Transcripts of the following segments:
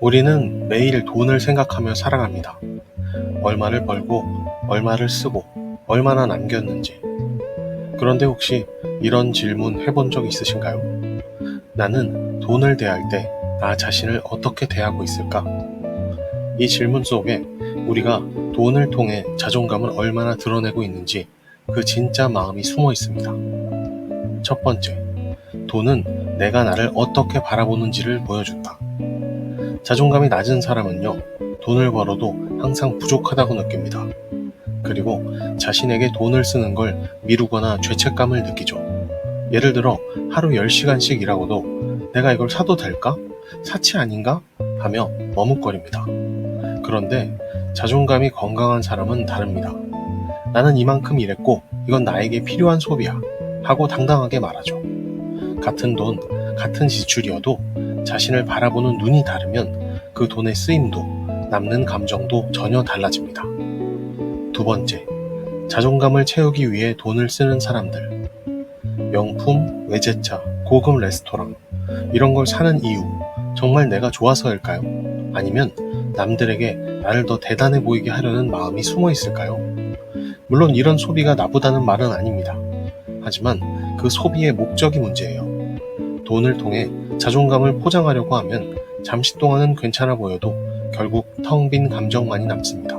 우리는 매일 돈을 생각하며 살아갑니다. 얼마를 벌고, 얼마를 쓰고, 얼마나 남겼는지. 그런데 혹시 이런 질문 해본 적 있으신가요? 나는 돈을 대할 때 나 자신을 어떻게 대하고 있을까? 이 질문 속에 우리가 돈을 통해 자존감을 얼마나 드러내고 있는지 그 진짜 마음이 숨어 있습니다. 첫 번째, 돈은 내가 나를 어떻게 바라보는지를 보여준다. 자존감이 낮은 사람은요, 돈을 벌어도 항상 부족하다고 느낍니다. 그리고 자신에게 돈을 쓰는 걸 미루거나 죄책감을 느끼죠. 예를 들어 하루 10시간씩 일하고도 내가 이걸 사도 될까? 사치 아닌가? 하며 머뭇거립니다. 그런데 자존감이 건강한 사람은 다릅니다. 나는 이만큼 일했고 이건 나에게 필요한 소비야 하고 당당하게 말하죠. 같은 돈, 같은 지출이어도 자신을 바라보는 눈이 다르면 그 돈의 쓰임도 남는 감정도 전혀 달라집니다. 두 번째, 자존감을 채우기 위해 돈을 쓰는 사람들. 명품, 외제차, 고급 레스토랑 이런 걸 사는 이유 정말 내가 좋아서일까요? 아니면 남들에게 나를 더 대단해 보이게 하려는 마음이 숨어 있을까요? 물론 이런 소비가 나쁘다는 말은 아닙니다. 하지만 그 소비의 목적이 문제예요. 돈을 통해 자존감을 포장하려고 하면 잠시 동안은 괜찮아 보여도 결국 텅 빈 감정만이 남습니다.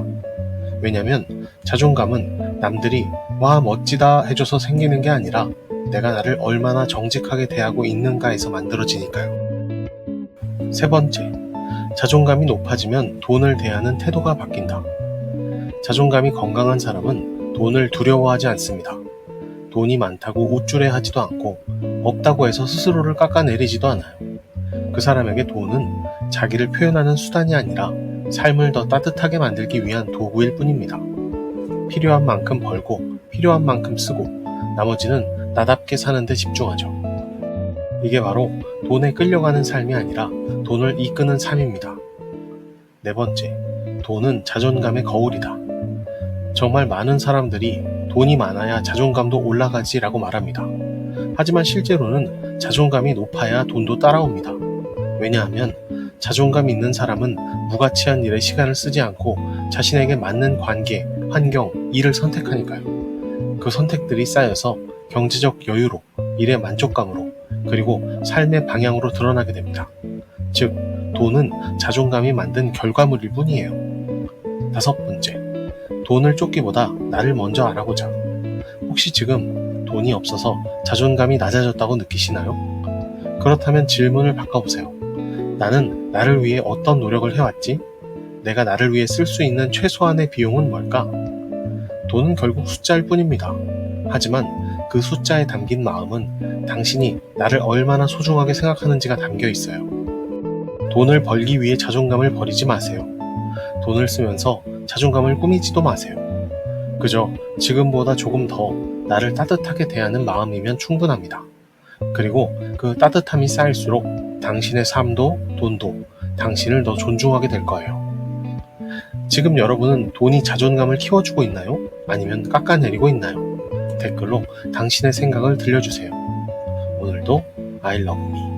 왜냐면 자존감은 남들이 와 멋지다 해줘서 생기는 게 아니라 내가 나를 얼마나 정직하게 대하고 있는가에서 만들어지니까요. 세 번째, 자존감이 높아지면 돈을 대하는 태도가 바뀐다. 자존감이 건강한 사람은 돈을 두려워하지 않습니다. 돈이 많다고 우쭐해하지도 않고 없다고 해서 스스로를 깎아내리지도 않아요. 그 사람에게 돈은 자기를 표현하는 수단이 아니라 삶을 더 따뜻하게 만들기 위한 도구일 뿐입니다. 필요한 만큼 벌고 필요한 만큼 쓰고 나머지는 나답게 사는 데 집중하죠. 이게 바로 돈에 끌려가는 삶이 아니라 돈을 이끄는 삶입니다. 네 번째, 돈은 자존감의 거울이다. 정말 많은 사람들이 돈이 많아야 자존감도 올라가지라고 말합니다. 하지만 실제로는 자존감이 높아야 돈도 따라옵니다. 왜냐하면 자존감 있는 사람은 무가치한 일에 시간을 쓰지 않고 자신에게 맞는 관계, 환경, 일을 선택하니까요. 그 선택들이 쌓여서 경제적 여유로, 일의 만족감으로, 그리고 삶의 방향으로 드러나게 됩니다. 즉, 돈은 자존감이 만든 결과물일 뿐이에요. 다섯 번째, 돈을 쫓기보다 나를 먼저 알아보자. 혹시 지금 돈이 없어서 자존감이 낮아졌다고 느끼시나요? 그렇다면 질문을 바꿔보세요. 나는 나를 위해 어떤 노력을 해왔지? 내가 나를 위해 쓸 수 있는 최소한의 비용은 뭘까? 돈은 결국 숫자일 뿐입니다. 하지만 그 숫자에 담긴 마음은 당신이 나를 얼마나 소중하게 생각하는지가 담겨 있어요. 돈을 벌기 위해 자존감을 버리지 마세요. 돈을 쓰면서 자존감을 꾸미지도 마세요. 그저 지금보다 조금 더 나를 따뜻하게 대하는 마음이면 충분합니다. 그리고 그 따뜻함이 쌓일수록 당신의 삶도 돈도 당신을 더 존중하게 될 거예요. 지금 여러분은 돈이 자존감을 키워주고 있나요? 아니면 깎아내리고 있나요? 댓글로 당신의 생각을 들려주세요. 오늘도 I love me.